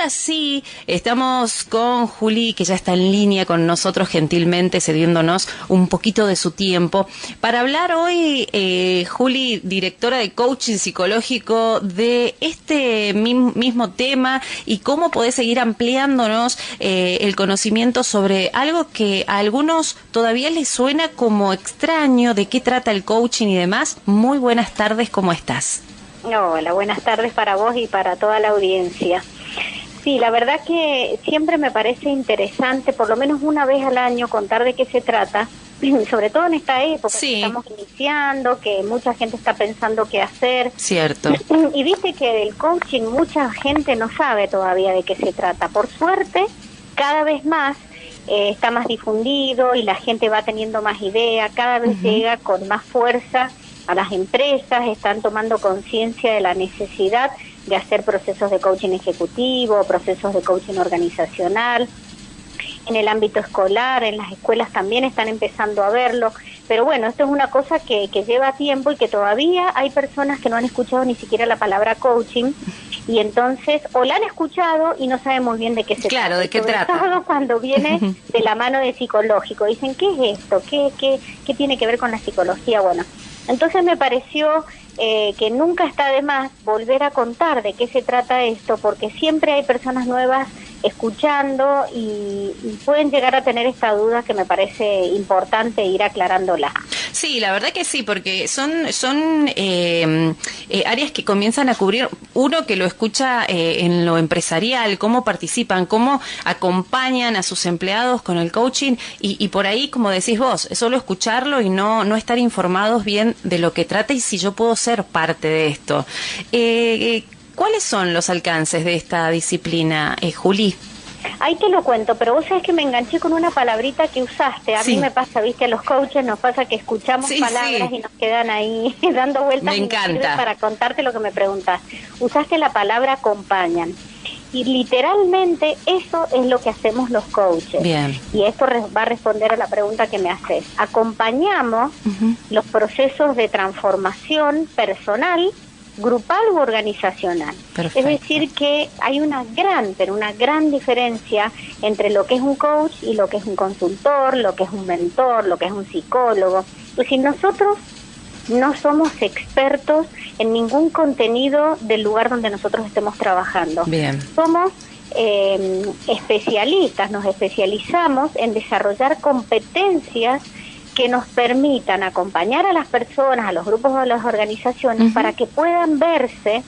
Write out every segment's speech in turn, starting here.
ahora sí, estamos con Juli, que ya está en línea con nosotros, gentilmente cediéndonos un poquito de su tiempo, para hablar hoy, Juli, directora de coaching psicológico, de este mismo tema y cómo podés seguir ampliándonos el conocimiento sobre algo que a algunos todavía les suena como extraño, de qué trata el coaching y demás. Muy buenas tardes, ¿cómo estás? Hola, buenas tardes para vos y para toda la audiencia. Sí, la verdad que siempre me parece interesante, por lo menos una vez al año, contar de qué se trata, sobre todo en esta época que estamos iniciando, que mucha gente está pensando qué hacer. Cierto. Y viste que del coaching mucha gente no sabe todavía de qué se trata. Por suerte, cada vez más está más difundido y la gente va teniendo más idea, cada vez llega con más fuerza a las empresas, están tomando conciencia de la necesidad de hacer procesos de coaching ejecutivo, procesos de coaching organizacional. En el ámbito escolar, en las escuelas también están empezando a verlo, pero bueno, esto es una cosa que lleva tiempo y que todavía hay personas que no han escuchado ni siquiera la palabra coaching, y entonces o la han escuchado y no saben muy bien de qué se trata. Claro, ¿de qué trata? Todo cuando viene de la mano de psicológico, dicen, ¿qué es esto? ¿Qué tiene que ver con la psicología? Bueno, entonces me pareció que nunca está de más volver a contar de qué se trata esto, porque siempre hay personas nuevas escuchando y pueden llegar a tener esta duda que me parece importante ir aclarándola. Sí, la verdad que sí, porque son áreas que comienzan a cubrir, uno que lo escucha en lo empresarial, cómo participan, cómo acompañan a sus empleados con el coaching y por ahí, como decís vos, es solo escucharlo y no estar informados bien de lo que trata y si yo puedo ser parte de esto. ¿Cuáles son los alcances de esta disciplina, Juli? Ahí te lo cuento, pero vos sabés que me enganché con una palabrita que usaste. A mí me pasa, viste, a los coaches nos pasa que escuchamos palabras y nos quedan ahí dando vueltas. Me encanta. Para contarte lo que me preguntas. Usaste la palabra acompañan. Y literalmente eso es lo que hacemos los coaches. Bien. Y esto va a responder a la pregunta que me haces. Acompañamos los procesos de transformación personal, grupal u organizacional. Perfecto. Es decir que hay una gran diferencia entre lo que es un coach y lo que es un consultor, lo que es un mentor, lo que es un psicólogo. Es decir, nosotros no somos expertos en ningún contenido del lugar donde nosotros estemos trabajando. Bien. Somos especialistas, nos especializamos en desarrollar competencias que nos permitan acompañar a las personas, a los grupos o a las organizaciones para que puedan verse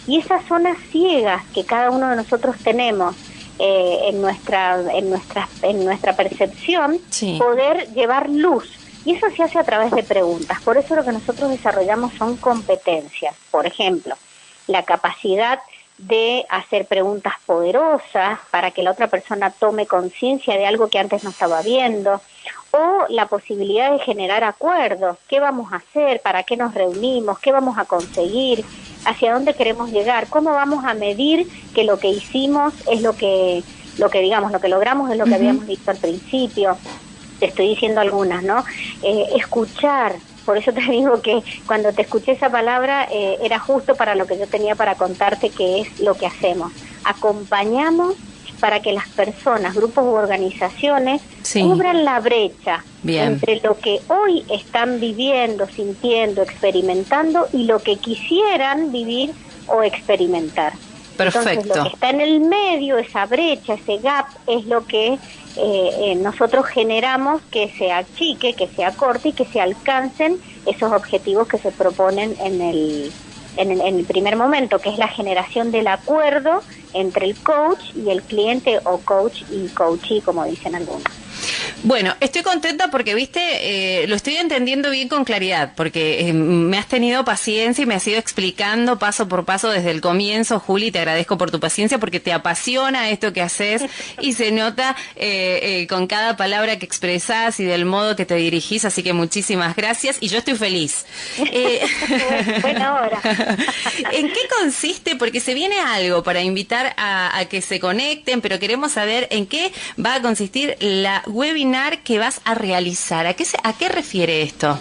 y esas zonas ciegas que cada uno de nosotros tenemos en nuestra percepción, poder llevar luz. Y eso se hace a través de preguntas. Por eso lo que nosotros desarrollamos son competencias. Por ejemplo, la capacidad de hacer preguntas poderosas para que la otra persona tome conciencia de algo que antes no estaba viendo, o la posibilidad de generar acuerdos. ¿Qué vamos a hacer? ¿Para qué nos reunimos? ¿Qué vamos a conseguir? ¿Hacia dónde queremos llegar? ¿Cómo vamos a medir que lo que hicimos es lo que logramos es lo que habíamos visto al principio? Te estoy diciendo algunas, ¿no? Escuchar. Por eso te digo que cuando te escuché esa palabra era justo para lo que yo tenía para contarte, que es lo que hacemos. Acompañamos para que las personas, grupos u organizaciones cubran la brecha entre lo que hoy están viviendo, sintiendo, experimentando y lo que quisieran vivir o experimentar. Perfecto. Entonces, lo que está en el medio, esa brecha, ese gap, es lo que nosotros generamos que se achique, que se acorte y que se alcancen esos objetivos que se proponen en el primer momento, que es la generación del acuerdo entre el coach y el cliente, o coach y coachee, como dicen algunos. Bueno, estoy contenta porque, viste, lo estoy entendiendo bien con claridad, porque me has tenido paciencia y me has ido explicando paso por paso desde el comienzo. Juli, te agradezco por tu paciencia porque te apasiona esto que haces y se nota con cada palabra que expresás y del modo que te dirigís, así que muchísimas gracias y yo estoy feliz. Buena hora. ¿En qué consiste? Porque se viene algo para invitar a que se conecten, pero queremos saber en qué va a consistir la webinar que vas a realizar. ¿A qué refiere esto?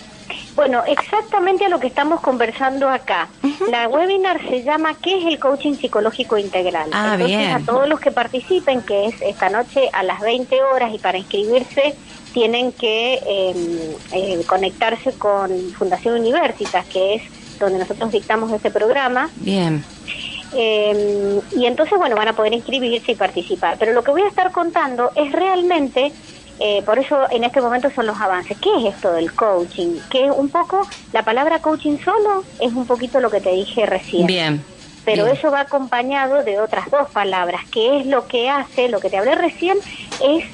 Bueno, exactamente a lo que estamos conversando acá. La webinar se llama ¿Qué es el coaching psicológico integral? Entonces, bien. a todos los que participen, que es esta noche a las 20 horas, y para inscribirse tienen que conectarse con Fundación Universitas, que es donde nosotros dictamos este programa. Bien. Y entonces, bueno, van a poder inscribirse y participar. Pero lo que voy a estar contando es realmente, por eso en este momento son los avances. ¿Qué es esto del coaching? Que un poco, la palabra coaching solo es un poquito lo que te dije recién. Bien. Pero bien. eso va acompañado de otras dos palabras, que es lo que hace, lo que te hablé recién, es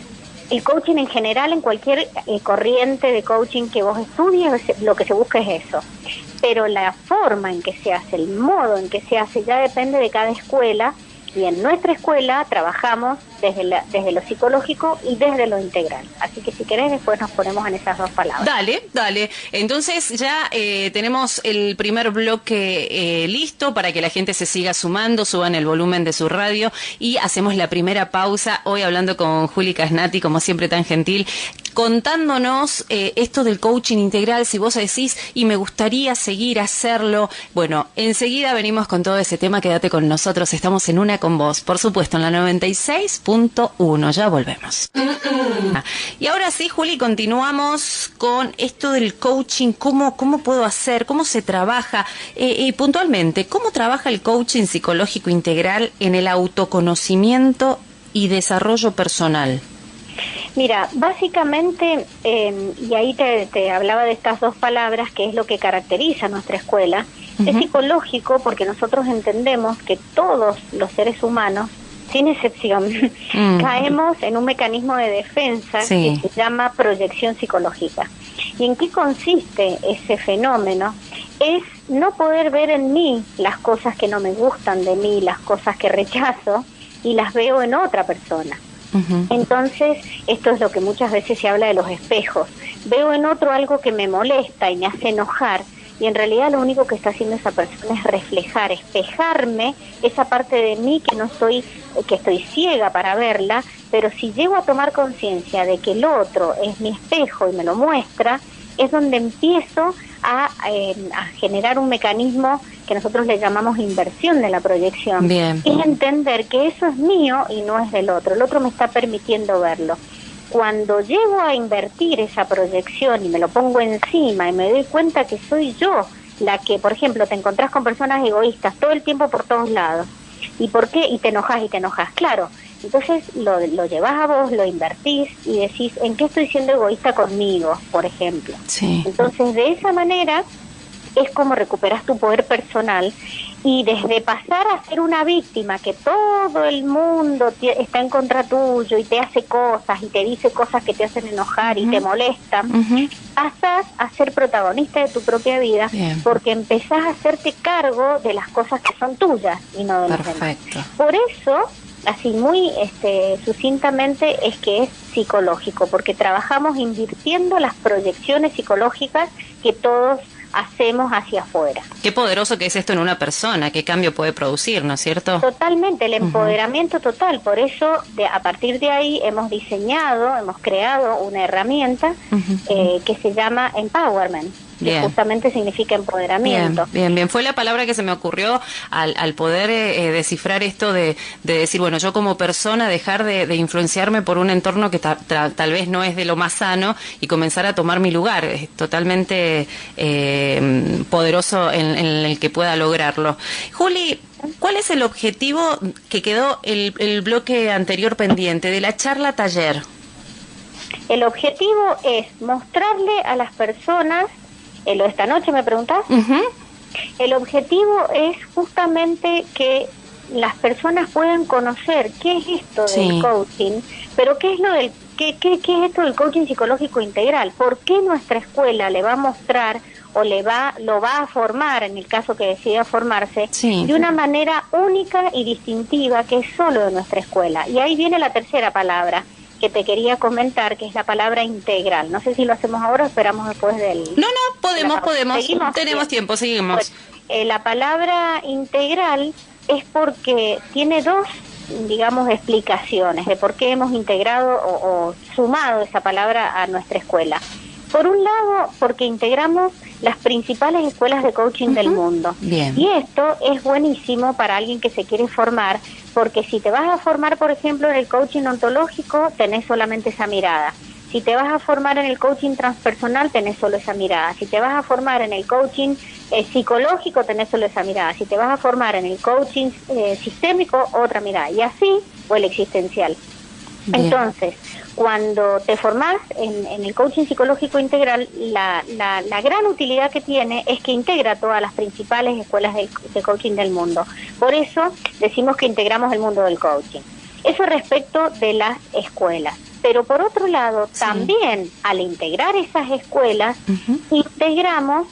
el coaching en general, en cualquier corriente de coaching que vos estudies, lo que se busca es eso. Pero la forma en que se hace, el modo en que se hace, ya depende de cada escuela, y en nuestra escuela trabajamos desde lo psicológico y desde lo integral. Así que si querés después nos ponemos en esas dos palabras. Dale. Entonces ya tenemos el primer bloque listo para que la gente se siga sumando, suban el volumen de su radio y hacemos la primera pausa. Hoy hablando con Juli Casnati, como siempre tan gentil, contándonos esto del coaching integral. Si vos decís, y me gustaría seguir a hacerlo, bueno, enseguida venimos con todo ese tema. Quédate con nosotros, estamos en Una con Vos, por supuesto, en la 96.1. Ya volvemos. Y ahora sí, Juli, continuamos con esto del coaching. ¿Cómo puedo hacer? ¿Cómo se trabaja? Puntualmente, ¿cómo trabaja el coaching psicológico integral en el autoconocimiento y desarrollo personal? Mira, básicamente, y ahí te hablaba de estas dos palabras, que es lo que caracteriza a nuestra escuela. Es psicológico porque nosotros entendemos que todos los seres humanos, sin excepción, caemos en un mecanismo de defensa que se llama proyección psicológica. ¿Y en qué consiste ese fenómeno? Es no poder ver en mí las cosas que no me gustan de mí, las cosas que rechazo, y las veo en otra persona. Entonces, esto es lo que muchas veces se habla de los espejos. Veo en otro algo que me molesta y me hace enojar, y en realidad lo único que está haciendo esa persona es reflejar, espejarme esa parte de mí que estoy ciega para verla. Pero si llego a tomar conciencia de que el otro es mi espejo y me lo muestra, es donde empiezo a generar un mecanismo que nosotros le llamamos inversión de la proyección. Bien. Es entender que eso es mío y no es del otro. El otro me está permitiendo verlo. Cuando llego a invertir esa proyección y me lo pongo encima y me doy cuenta que soy yo la que, por ejemplo, te encontrás con personas egoístas todo el tiempo por todos lados. ¿Y por qué? Y te enojas. Claro. Entonces lo llevas a vos, lo invertís y decís, ¿en qué estoy siendo egoísta conmigo, por ejemplo? Sí. Entonces, de esa manera es como recuperas tu poder personal, y desde pasar a ser una víctima, que todo el mundo está en contra tuyo y te hace cosas y te dice cosas que te hacen enojar y te molestan, pasas a ser protagonista de tu propia vida. Bien. Porque empezás a hacerte cargo de las cosas que son tuyas y no de los demás. Por eso, así muy sucintamente, es que es psicológico, porque trabajamos invirtiendo las proyecciones psicológicas que todos hacemos hacia afuera. Qué poderoso que es esto en una persona, qué cambio puede producir, ¿no es cierto? Totalmente, el empoderamiento total. Por eso, a partir de ahí hemos creado una herramienta que se llama empowerment. Que justamente significa empoderamiento. Bien. Fue la palabra que se me ocurrió al poder descifrar esto de decir, bueno, yo como persona dejar de influenciarme por un entorno que tal vez no es de lo más sano y comenzar a tomar mi lugar. Es totalmente poderoso en el que pueda lograrlo. Juli, ¿cuál es el objetivo que quedó el bloque anterior pendiente de la charla taller? El objetivo es mostrarle a las personas, lo de esta noche me preguntás, el objetivo es justamente que las personas puedan conocer qué es esto del coaching, pero qué es es esto del coaching psicológico integral, por qué nuestra escuela le va a mostrar o lo va a formar, en el caso que decida formarse, de una manera única y distintiva, que es solo de nuestra escuela. Y ahí viene la tercera palabra que te quería comentar, que es la palabra integral. No sé si lo hacemos ahora o esperamos después del... No, podemos. ¿Seguimos? Tenemos tiempo, seguimos. Pues, la palabra integral es porque tiene dos, digamos, explicaciones de por qué hemos integrado o sumado esa palabra a nuestra escuela. Por un lado, porque integramos las principales escuelas de coaching del mundo. Bien. Y esto es buenísimo para alguien que se quiere formar, porque si te vas a formar, por ejemplo, en el coaching ontológico, tenés solamente esa mirada. Si te vas a formar en el coaching transpersonal, tenés solo esa mirada. Si te vas a formar en el coaching psicológico, tenés solo esa mirada. Si te vas a formar en el coaching sistémico, otra mirada. Y así, o el existencial. Bien. Entonces, cuando te formás en el coaching psicológico integral, la gran utilidad que tiene es que integra todas las principales escuelas de coaching del mundo. Por eso decimos que integramos el mundo del coaching. Eso respecto de las escuelas. Pero por otro lado, también al integrar esas escuelas, integramos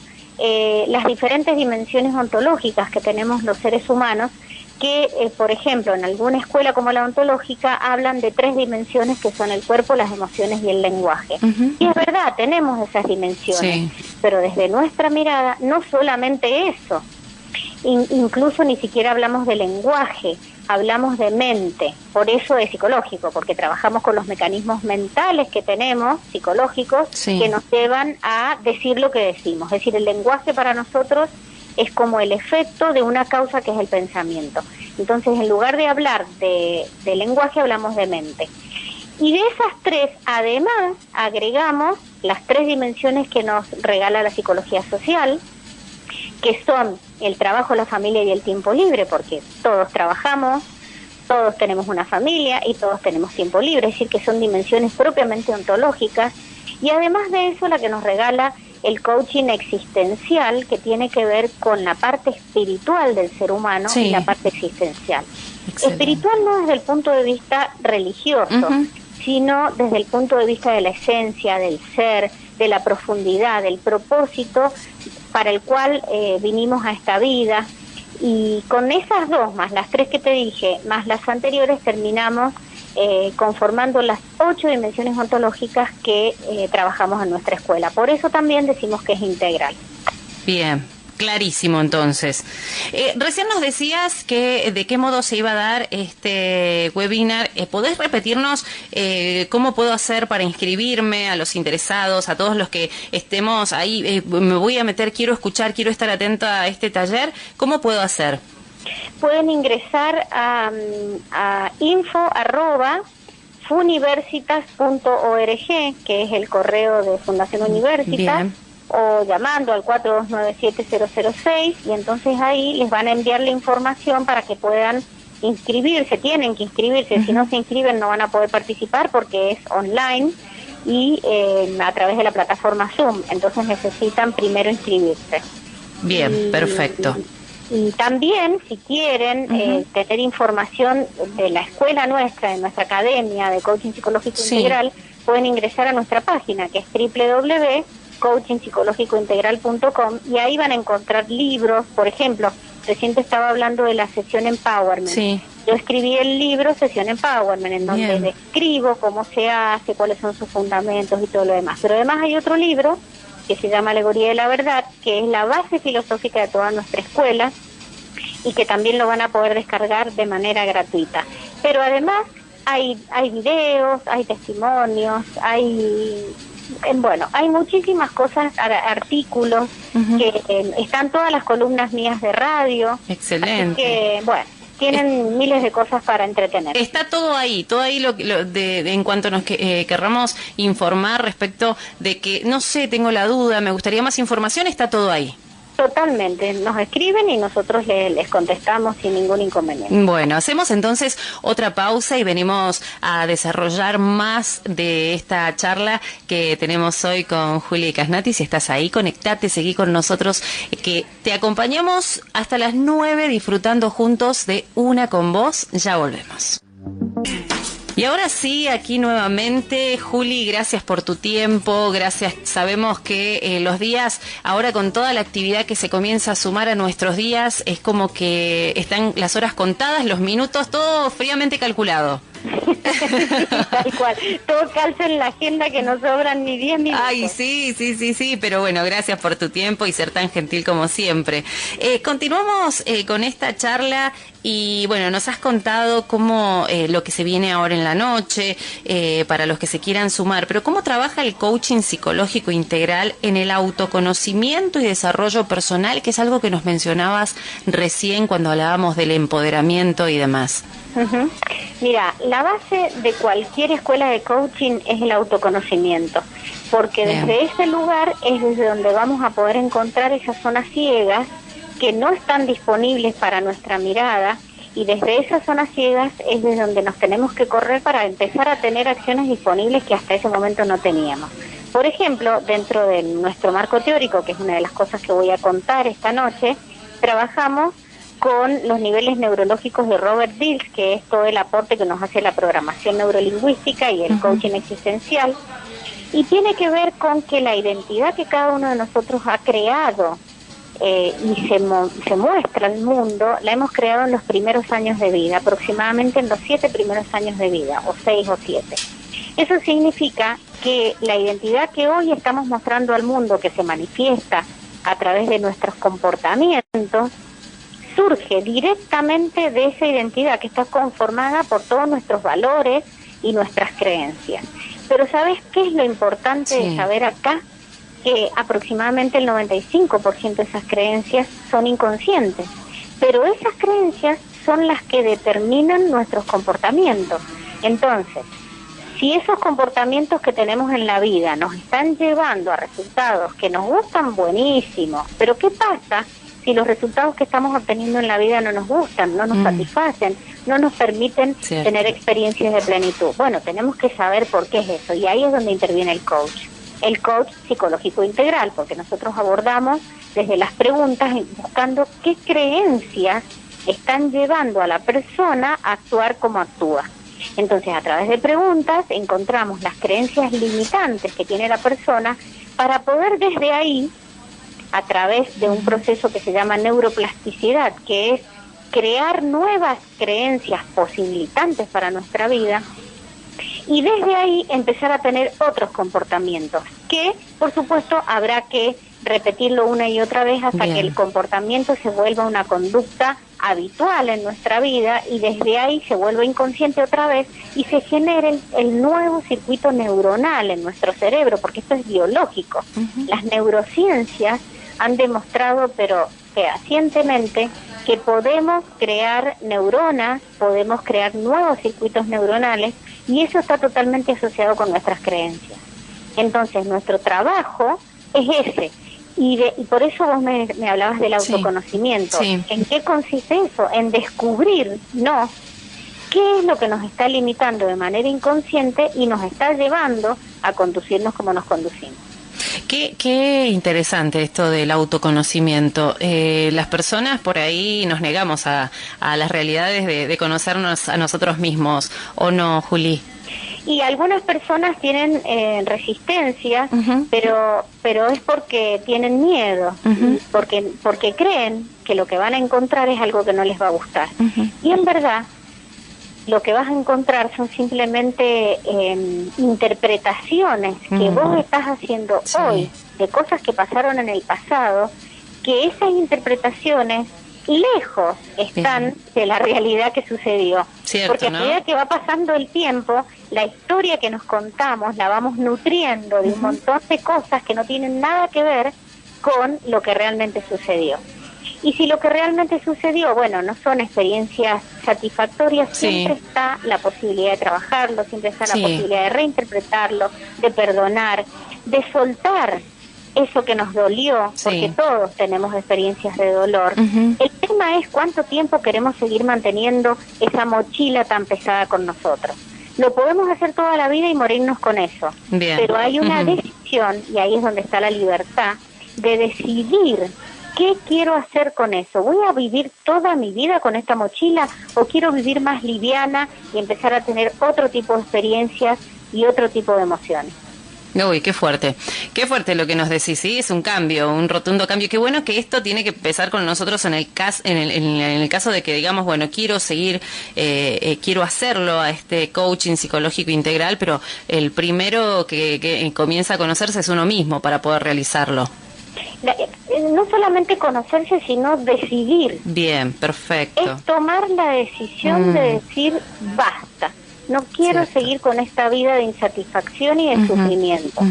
las diferentes dimensiones ontológicas que tenemos los seres humanos, que, por ejemplo, en alguna escuela como la ontológica hablan de 3 dimensiones que son el cuerpo, las emociones y el lenguaje. Y es verdad, tenemos esas dimensiones, pero desde nuestra mirada no solamente eso, incluso ni siquiera hablamos de lenguaje, hablamos de mente, por eso es psicológico, porque trabajamos con los mecanismos mentales que tenemos, psicológicos, que nos llevan a decir lo que decimos. Es decir, el lenguaje para nosotros es como el efecto de una causa que es el pensamiento. Entonces, en lugar de hablar de lenguaje, hablamos de mente. Y de esas 3, además, agregamos las 3 dimensiones que nos regala la psicología social, que son el trabajo, la familia y el tiempo libre, porque todos trabajamos, todos tenemos una familia y todos tenemos tiempo libre, es decir, que son dimensiones propiamente ontológicas. Y además de eso, la que nos regala el coaching existencial, que tiene que ver con la parte espiritual del ser humano y la parte existencial. Excelente. Espiritual no desde el punto de vista religioso, sino desde el punto de vista de la esencia, del ser, de la profundidad, del propósito para el cual vinimos a esta vida. Y con esas 2, más las 3 que te dije, más las anteriores, terminamos conformando las 8 dimensiones ontológicas que trabajamos en nuestra escuela. Por eso también decimos que es integral. Bien, clarísimo entonces. Recién nos decías que de qué modo se iba a dar este webinar. ¿Podés repetirnos cómo puedo hacer para inscribirme a los interesados, a todos los que estemos ahí? Me voy a meter, quiero escuchar, quiero estar atenta a este taller. ¿Cómo puedo hacer? Pueden ingresar a info@funiversitas.org, que es el correo de Fundación Universitas, o llamando al 4297-006, y entonces ahí les van a enviar la información para que puedan inscribirse. Tienen que inscribirse, si no se inscriben no van a poder participar porque es online y a través de la plataforma Zoom, entonces necesitan primero inscribirse. Bien, perfecto. Y también, si quieren tener información de la escuela nuestra, de nuestra academia de coaching psicológico integral, pueden ingresar a nuestra página, que es www.coachingpsicológicointegral.com, y ahí van a encontrar libros. Por ejemplo, recién te estaba hablando de la sesión Empowerment. Yo escribí el libro Sesión Empowerment, en donde describo cómo se hace, cuáles son sus fundamentos y todo lo demás. Pero además hay otro libro que se llama Alegoría de la Verdad, que es la base filosófica de toda nuestra escuela y que también lo van a poder descargar de manera gratuita. Pero además hay videos, hay testimonios, hay muchísimas cosas, artículos, que están todas las columnas mías de radio. Excelente. Así que, tienen miles de cosas para entretener. Está todo ahí en cuanto nos querramos informar respecto de que, no sé, tengo la duda, me gustaría más información, está todo ahí. Totalmente, nos escriben y nosotros les contestamos sin ningún inconveniente. Bueno, hacemos entonces otra pausa y venimos a desarrollar más de esta charla que tenemos hoy con Juli Casnati. Si estás ahí, conectate, seguí con nosotros, que te acompañamos hasta las 9 disfrutando juntos de Una con Vos. Ya volvemos. Y ahora sí, aquí nuevamente, Juli, gracias por tu tiempo, gracias. Sabemos que los días, ahora con toda la actividad que se comienza a sumar a nuestros días, es como que están las horas contadas, los minutos, todo fríamente calculado. Tal cual, todo calza en la agenda que no sobran ni 10 minutos. Ay, sí, pero bueno, gracias por tu tiempo y ser tan gentil como siempre. Continuamos con esta charla y bueno, nos has contado cómo lo que se viene ahora en la noche, para los que se quieran sumar, pero cómo trabaja el coaching psicológico integral en el autoconocimiento y desarrollo personal, que es algo que nos mencionabas recién cuando hablábamos del empoderamiento y demás. Uh-huh. Mira, la base de cualquier escuela de coaching es el autoconocimiento, porque desde ese lugar es desde donde vamos a poder encontrar esas zonas ciegas que no están disponibles para nuestra mirada, y desde esas zonas ciegas es desde donde nos tenemos que correr para empezar a tener acciones disponibles que hasta ese momento no teníamos. Por ejemplo, dentro de nuestro marco teórico, que es una de las cosas que voy a contar esta noche, trabajamos con los niveles neurológicos de Robert Dills, que es todo el aporte que nos hace la programación neurolingüística y el coaching existencial, y tiene que ver con que la identidad que cada uno de nosotros ha creado y se muestra al mundo, la hemos creado en los primeros años de vida, aproximadamente en los 7 primeros años de vida, o 6 o 7. Eso significa que la identidad que hoy estamos mostrando al mundo, que se manifiesta a través de nuestros comportamientos, surge directamente de esa identidad que está conformada por todos nuestros valores y nuestras creencias. Pero ¿sabes qué es lo importante de saber acá? Que aproximadamente el 95% de esas creencias son inconscientes, pero esas creencias son las que determinan nuestros comportamientos. Entonces, si esos comportamientos que tenemos en la vida nos están llevando a resultados que nos gustan, buenísimo, pero ¿qué pasa si los resultados que estamos obteniendo en la vida no nos gustan, no nos satisfacen, no nos permiten tener experiencias de plenitud? Bueno, tenemos que saber por qué es eso, y ahí es donde interviene el coach psicológico integral, porque nosotros abordamos desde las preguntas buscando qué creencias están llevando a la persona a actuar como actúa. Entonces, a través de preguntas encontramos las creencias limitantes que tiene la persona para poder desde ahí, a través de un proceso que se llama neuroplasticidad, que es crear nuevas creencias posibilitantes para nuestra vida, y desde ahí empezar a tener otros comportamientos, que por supuesto habrá que repetirlo una y otra vez hasta que el comportamiento se vuelva una conducta habitual en nuestra vida, y desde ahí se vuelva inconsciente otra vez y se genere el nuevo circuito neuronal en nuestro cerebro, porque esto es biológico. Las neurociencias han demostrado, pero fehacientemente, que podemos crear neuronas, podemos crear nuevos circuitos neuronales, y eso está totalmente asociado con nuestras creencias. Entonces, nuestro trabajo es ese. Y por eso vos me hablabas del autoconocimiento. ¿En qué consiste eso? En descubrir, qué es lo que nos está limitando de manera inconsciente y nos está llevando a conducirnos como nos conducimos. Qué interesante esto del autoconocimiento. Las personas por ahí nos negamos a las realidades de conocernos a nosotros mismos, ¿o no, Juli? Y algunas personas tienen resistencia, pero es porque tienen miedo, porque creen que lo que van a encontrar es algo que no les va a gustar. Y en verdad, lo que vas a encontrar son simplemente interpretaciones que vos estás haciendo hoy de cosas que pasaron en el pasado, que esas interpretaciones lejos están de la realidad que sucedió. Porque a medida que va pasando el tiempo, la historia que nos contamos la vamos nutriendo de un montón de cosas que no tienen nada que ver con lo que realmente sucedió. Y si lo que realmente sucedió, bueno, no son experiencias satisfactorias, siempre está la posibilidad de trabajarlo, siempre está la posibilidad de reinterpretarlo, de perdonar, de soltar eso que nos dolió, porque todos tenemos experiencias de dolor. El tema es cuánto tiempo queremos seguir manteniendo esa mochila tan pesada con nosotros. Lo podemos hacer toda la vida y morirnos con eso, pero hay una decisión, y ahí es donde está la libertad, de decidir qué quiero hacer con eso. ¿Voy a vivir toda mi vida con esta mochila o quiero vivir más liviana y empezar a tener otro tipo de experiencias y otro tipo de emociones? Uy, qué fuerte lo que nos decís, sí, es un cambio, un rotundo cambio. Qué bueno que esto tiene que empezar con nosotros en el caso, en el caso de que digamos, bueno, quiero seguir, quiero hacerlo a este coaching psicológico integral, pero el primero que comienza a conocerse es uno mismo para poder realizarlo. No solamente conocerse, sino decidir. Bien, perfecto. Es tomar la decisión de decir basta. No quiero seguir con esta vida de insatisfacción y de sufrimiento,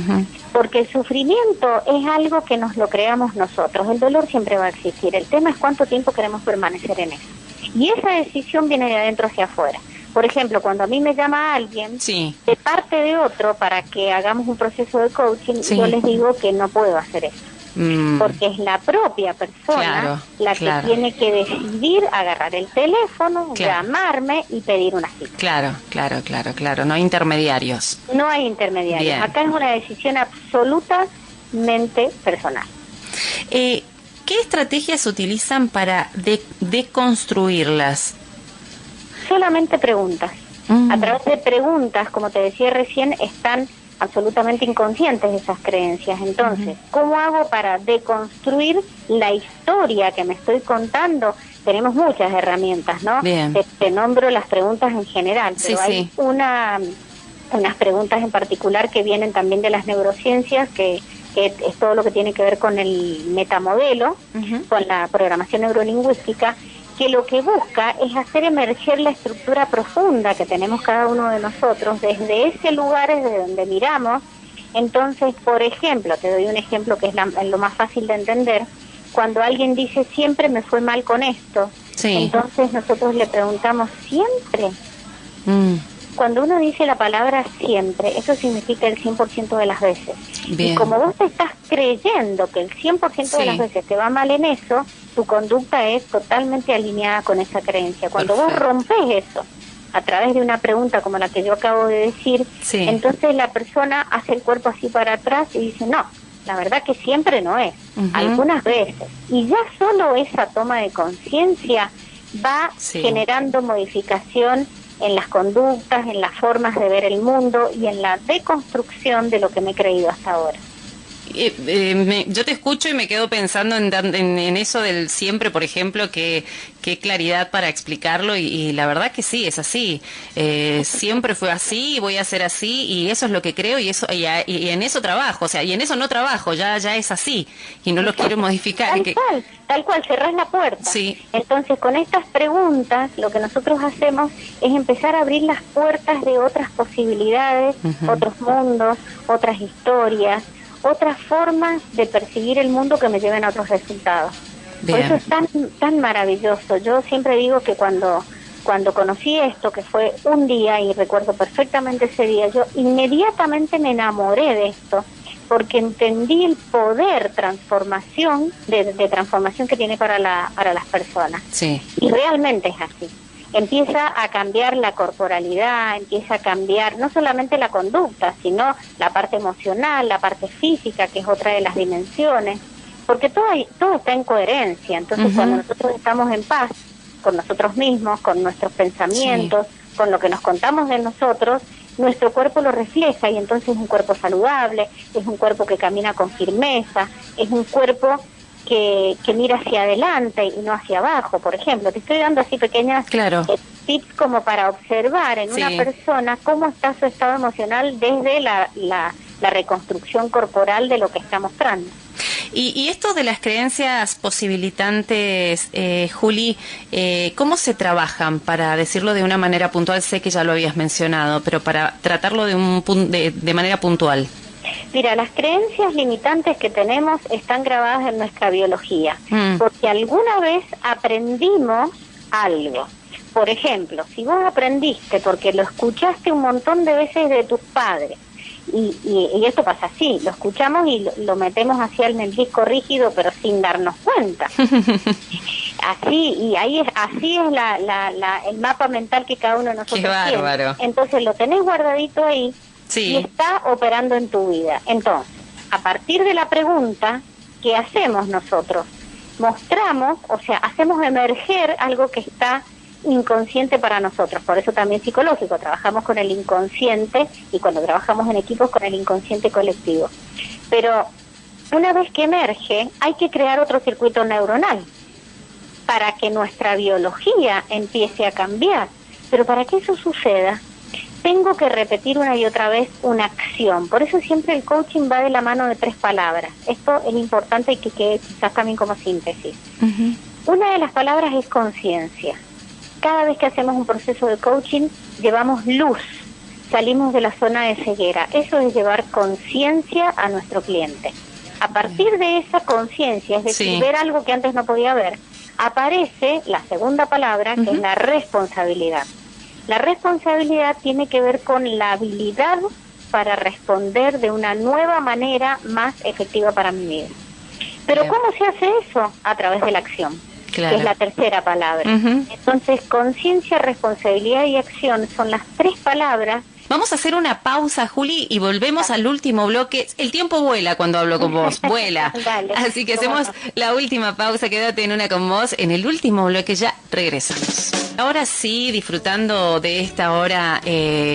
porque el sufrimiento es algo que nos lo creamos nosotros, el dolor siempre va a existir, el tema es cuánto tiempo queremos permanecer en eso. Y esa decisión viene de adentro hacia afuera. Por ejemplo, cuando a mí me llama alguien de parte de otro para que hagamos un proceso de coaching, yo les digo que no puedo hacer eso. Porque es la propia persona la que tiene que decidir agarrar el teléfono, llamarme y pedir una cita. Claro, no hay intermediarios. No hay intermediarios. Bien. Acá es una decisión absolutamente personal. ¿Qué estrategias utilizan para deconstruirlas? Solamente preguntas. A través de preguntas, como te decía recién, están absolutamente inconscientes de esas creencias. Entonces, ¿cómo hago para deconstruir la historia que me estoy contando? Tenemos muchas herramientas, ¿no? Te nombro las preguntas en general, pero hay unas preguntas en particular que vienen también de las neurociencias, que es todo lo que tiene que ver con el metamodelo, con la programación neurolingüística, que lo que busca es hacer emerger la estructura profunda que tenemos cada uno de nosotros, desde ese lugar desde donde miramos. Entonces, por ejemplo, te doy un ejemplo que es lo más fácil de entender, cuando alguien dice siempre me fue mal con esto, entonces nosotros le preguntamos ¿siempre? Cuando uno dice la palabra siempre, eso significa el 100% de las veces. Bien. Y como vos te estás creyendo que el 100% de las veces te va mal en eso, tu conducta es totalmente alineada con esa creencia. Cuando vos rompes eso a través de una pregunta como la que yo acabo de decir, entonces la persona hace el cuerpo así para atrás y dice, no, la verdad que siempre no es, algunas veces. Y ya solo esa toma de conciencia va generando modificación en las conductas, en las formas de ver el mundo y en la deconstrucción de lo que me he creído hasta ahora. Yo te escucho y me quedo pensando en eso del siempre, por ejemplo, qué claridad para explicarlo y la verdad que sí, es así. Siempre fue así y voy a ser así y eso es lo que creo y y en eso trabajo, o sea, y en eso no trabajo, ya es así y no lo quiero modificar. Tal cual, cerrás la puerta. Entonces, con estas preguntas, lo que nosotros hacemos es empezar a abrir las puertas de otras posibilidades, otros mundos, otras historias, otras formas de percibir el mundo que me lleven a otros resultados. Por eso es tan maravilloso. Yo siempre digo que cuando conocí esto, que fue un día, y recuerdo perfectamente ese día, yo inmediatamente me enamoré de esto, porque entendí el poder de transformación que tiene para las personas. Y realmente es así. Empieza a cambiar la corporalidad, empieza a cambiar no solamente la conducta, sino la parte emocional, la parte física, que es otra de las dimensiones, porque todo está en coherencia. Entonces, cuando nosotros estamos en paz con nosotros mismos, con nuestros pensamientos, con lo que nos contamos de nosotros, nuestro cuerpo lo refleja y entonces es un cuerpo saludable, es un cuerpo que camina con firmeza, es un cuerpo que mira hacia adelante y no hacia abajo. Por ejemplo, te estoy dando así pequeñas tips como para observar en una persona cómo está su estado emocional desde la reconstrucción corporal de lo que está mostrando. Y esto de las creencias posibilitantes, Juli, ¿cómo se trabajan para decirlo de una manera puntual? Sé que ya lo habías mencionado, pero para tratarlo de manera puntual. Mira, las creencias limitantes que tenemos están grabadas en nuestra biología, porque alguna vez aprendimos algo. Por ejemplo, si vos aprendiste, porque lo escuchaste un montón de veces de tus padres, y esto pasa así, lo escuchamos y lo metemos hacia el disco rígido, pero sin darnos cuenta. Así es el mapa mental que cada uno de nosotros tiene. Entonces lo tenés guardadito ahí. Y está operando en tu vida. Entonces, a partir de la pregunta, ¿qué hacemos nosotros? Mostramos, o sea, hacemos emerger algo que está inconsciente para nosotros, por eso también psicológico, trabajamos con el inconsciente y cuando trabajamos en equipos con el inconsciente colectivo. Pero una vez que emerge, hay que crear otro circuito neuronal para que nuestra biología empiece a cambiar. Pero para que eso suceda, tengo que repetir una y otra vez una acción. Por eso siempre el coaching va de la mano de 3 palabras. Esto es importante y que quede quizás también como síntesis. Una de las palabras es conciencia. Cada vez que hacemos un proceso de coaching, llevamos luz, salimos de la zona de ceguera. Eso es llevar conciencia a nuestro cliente. A partir de esa conciencia, es decir, ver algo que antes no podía ver, aparece la segunda palabra, que es la responsabilidad. La responsabilidad tiene que ver con la habilidad para responder de una nueva manera más efectiva para mi vida. Pero ¿cómo se hace eso? A través de la acción, que es la tercera palabra. Entonces, conciencia, responsabilidad y acción son las 3 palabras. Vamos a hacer una pausa, Juli, y volvemos al último bloque. El tiempo vuela cuando hablo con vos, vuela. Dale, así que hacemos la última pausa, quédate en Una con Vos. En el último bloque ya regresamos. Ahora sí, disfrutando de esta hora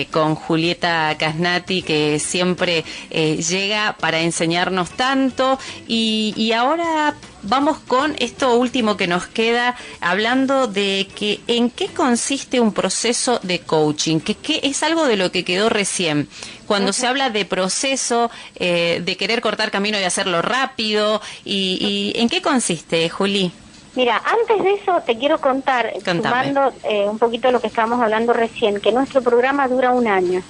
con Julieta Casnati, que siempre llega para enseñarnos tanto. Y ahora vamos con esto último que nos queda, hablando de que en qué consiste un proceso de coaching, que es algo de lo que quedó recién. Cuando se habla de proceso, de querer cortar camino y hacerlo rápido, y ¿en qué consiste, Juli? Mira, antes de eso te quiero contar, sumando un poquito lo que estábamos hablando recién, que nuestro programa dura 1 año.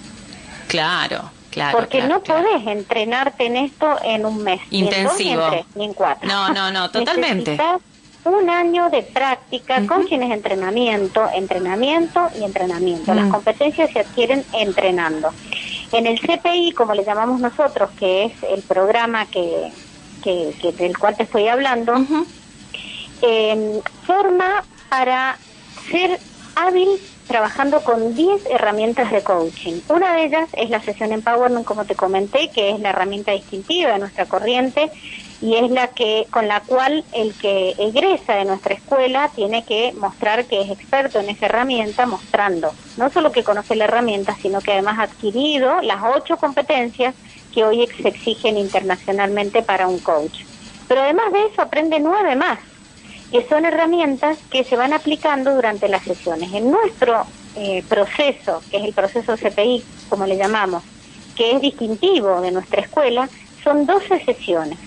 Claro. Porque no podés entrenarte en esto en un mes. Intensivo. Ni en 3, ni en 4. No, totalmente. Necesitas 1 año de práctica. Coaching es entrenamiento y entrenamiento. Las competencias se adquieren entrenando. En el CPI, como le llamamos nosotros, que es el programa que del cual te estoy hablando, forma para ser hábil trabajando con 10 herramientas de coaching. Una de ellas es la sesión Empowerment, como te comenté, que es la herramienta distintiva de nuestra corriente y es con la cual el que egresa de nuestra escuela tiene que mostrar que es experto en esa herramienta, mostrando no solo que conoce la herramienta, sino que además ha adquirido las 8 competencias que hoy se exigen internacionalmente para un coach. Pero además de eso aprende 9 más, que son herramientas que se van aplicando durante las sesiones. En nuestro proceso, que es el proceso CPI, como le llamamos, que es distintivo de nuestra escuela, son 12 sesiones.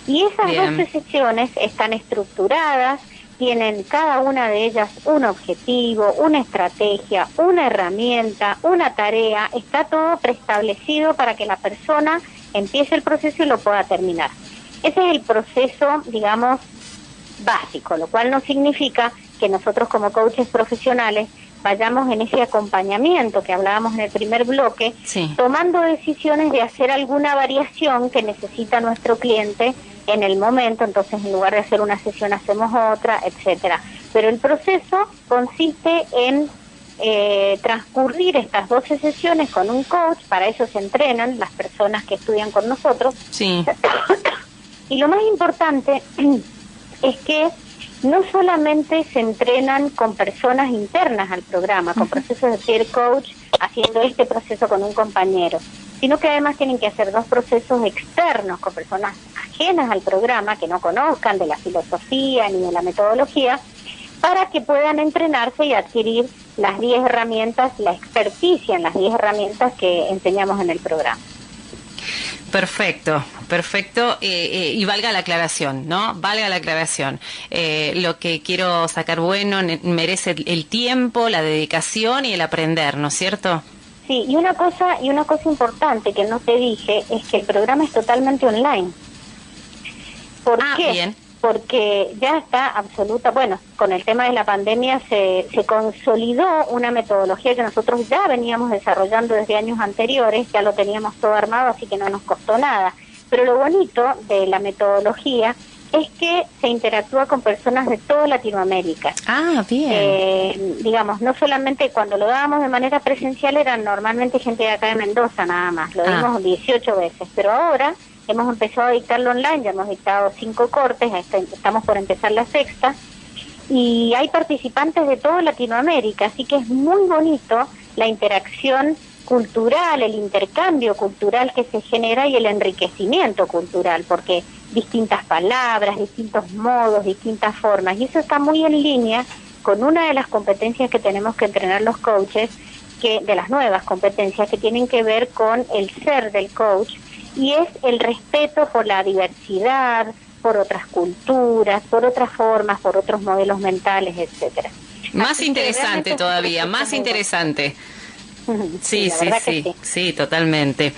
Y esas 12 sesiones están estructuradas, tienen cada una de ellas un objetivo, una estrategia, una herramienta, una tarea, está todo preestablecido para que la persona empiece el proceso y lo pueda terminar. Ese es el proceso, digamos, básico, lo cual no significa que nosotros como coaches profesionales vayamos en ese acompañamiento que hablábamos en el primer bloque, tomando decisiones de hacer alguna variación que necesita nuestro cliente en el momento. Entonces, en lugar de hacer una sesión hacemos otra, etcétera. Pero el proceso consiste en transcurrir estas 12 sesiones con un coach. Para eso se entrenan las personas que estudian con nosotros. Y lo más importante es que no solamente se entrenan con personas internas al programa, con procesos de peer coach, haciendo este proceso con un compañero, sino que además tienen que hacer 2 procesos externos con personas ajenas al programa, que no conozcan de la filosofía ni de la metodología, para que puedan entrenarse y adquirir las 10 herramientas, la experticia en las 10 herramientas que enseñamos en el programa. Perfecto. Y valga la aclaración, ¿no? Valga la aclaración. Lo que quiero sacar bueno merece el tiempo, la dedicación y el aprender, ¿no es cierto? Sí, y una cosa importante que no te dije es que el programa es totalmente online. ¿Por qué? Bien. Porque ya está con el tema de la pandemia se consolidó una metodología que nosotros ya veníamos desarrollando desde años anteriores, ya lo teníamos todo armado, así que no nos costó nada. Pero lo bonito de la metodología es que se interactúa con personas de toda Latinoamérica. Bien. Digamos, no solamente cuando lo dábamos de manera presencial eran normalmente gente de acá de Mendoza nada más, lo dimos 18 veces, pero ahora hemos empezado a dictarlo online, ya hemos dictado 5 cortes, estamos por empezar la 6ª, y hay participantes de toda Latinoamérica, así que es muy bonito la interacción cultural, el intercambio cultural que se genera y el enriquecimiento cultural, porque distintas palabras, distintos modos, distintas formas, y eso está muy en línea con una de las competencias que tenemos que entrenar los coaches, que de las nuevas competencias que tienen que ver con el ser del coach, y es el respeto por la diversidad, por otras culturas, por otras formas, por otros modelos mentales, etcétera. Más interesante todavía, más interesante. Sí, sí, totalmente.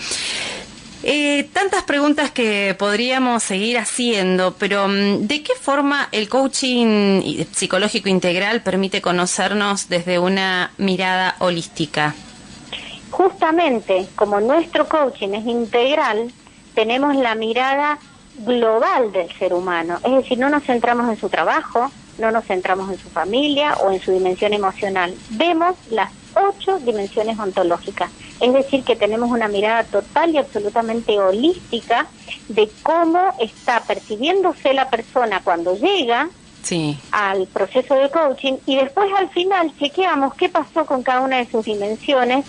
Tantas preguntas que podríamos seguir haciendo, pero ¿de qué forma el coaching psicológico integral permite conocernos desde una mirada holística? Justamente, como nuestro coaching es integral, tenemos la mirada global del ser humano, es decir, no nos centramos en su trabajo, no nos centramos en su familia o en su dimensión emocional, vemos las 8 dimensiones ontológicas, es decir, que tenemos una mirada total y absolutamente holística de cómo está percibiéndose la persona cuando llega al proceso de coaching, y después al final chequeamos qué pasó con cada una de sus dimensiones,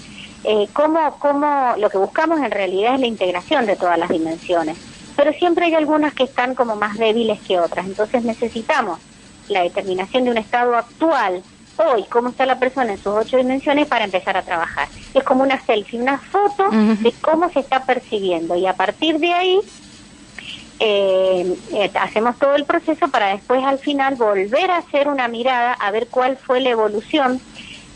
cómo lo que buscamos en realidad es la integración de todas las dimensiones, pero siempre hay algunas que están como más débiles que otras, entonces necesitamos la determinación de un estado actual, hoy, cómo está la persona en sus 8 dimensiones para empezar a trabajar. Es como una selfie, una foto de cómo se está percibiendo, y a partir de ahí hacemos todo el proceso para después al final volver a hacer una mirada a ver cuál fue la evolución,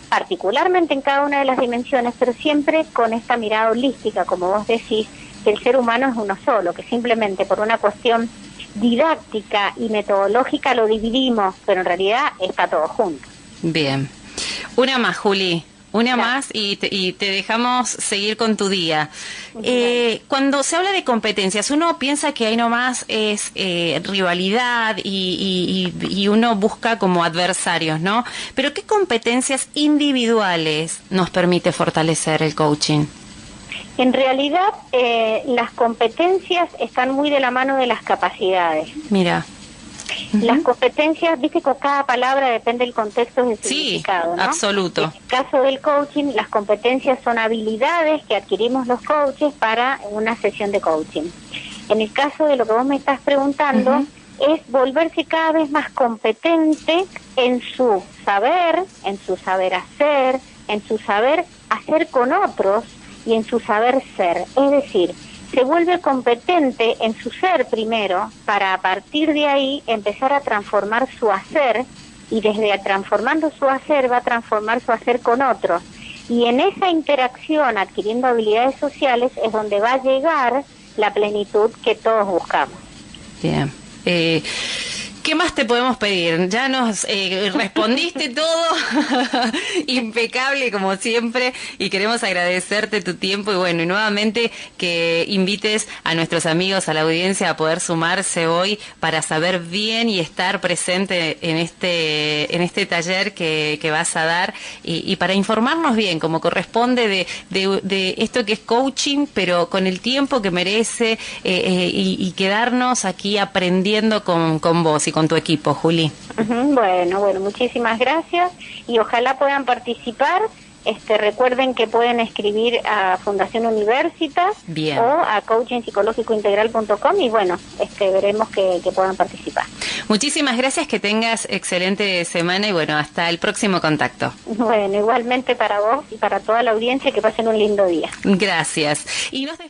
particularmente en cada una de las dimensiones, pero siempre con esta mirada holística, como vos decís, que el ser humano es uno solo, que simplemente por una cuestión didáctica y metodológica lo dividimos, pero en realidad está todo junto. Bien. Una más, Juli. Una más y te dejamos seguir con tu día. Cuando se habla de competencias, uno piensa que ahí nomás es rivalidad y uno busca como adversarios, ¿no? Pero ¿qué competencias individuales nos permite fortalecer el coaching? En realidad, las competencias están muy de la mano de las capacidades. Mira. Las competencias, viste, con cada palabra depende del contexto del significado, ¿no? Absoluto. En el caso del coaching, las competencias son habilidades que adquirimos los coaches para una sesión de coaching. En el caso de lo que vos me estás preguntando, es volverse cada vez más competente en su saber hacer, en su saber hacer con otros y en su saber ser. Es decir, se vuelve competente en su ser primero, para a partir de ahí empezar a transformar su hacer, y desde transformando su hacer va a transformar su hacer con otros. Y en esa interacción, adquiriendo habilidades sociales, es donde va a llegar la plenitud que todos buscamos. Bien. ¿Qué más te podemos pedir? Ya nos respondiste todo impecable como siempre, y queremos agradecerte tu tiempo y bueno, y nuevamente que invites a nuestros amigos, a la audiencia, a poder sumarse hoy para saber bien y estar presente en este taller que vas a dar, y para informarnos bien como corresponde de esto que es coaching, pero con el tiempo que merece, y quedarnos aquí aprendiendo con vos y con tu equipo, Juli. Bueno, muchísimas gracias y ojalá puedan participar. Recuerden que pueden escribir a Fundación Universitas o a coachingpsicológicointegral.com y bueno, veremos que puedan participar. Muchísimas gracias, que tengas excelente semana y bueno, hasta el próximo contacto. Bueno, igualmente para vos y para toda la audiencia, que pasen un lindo día. Gracias. Y nos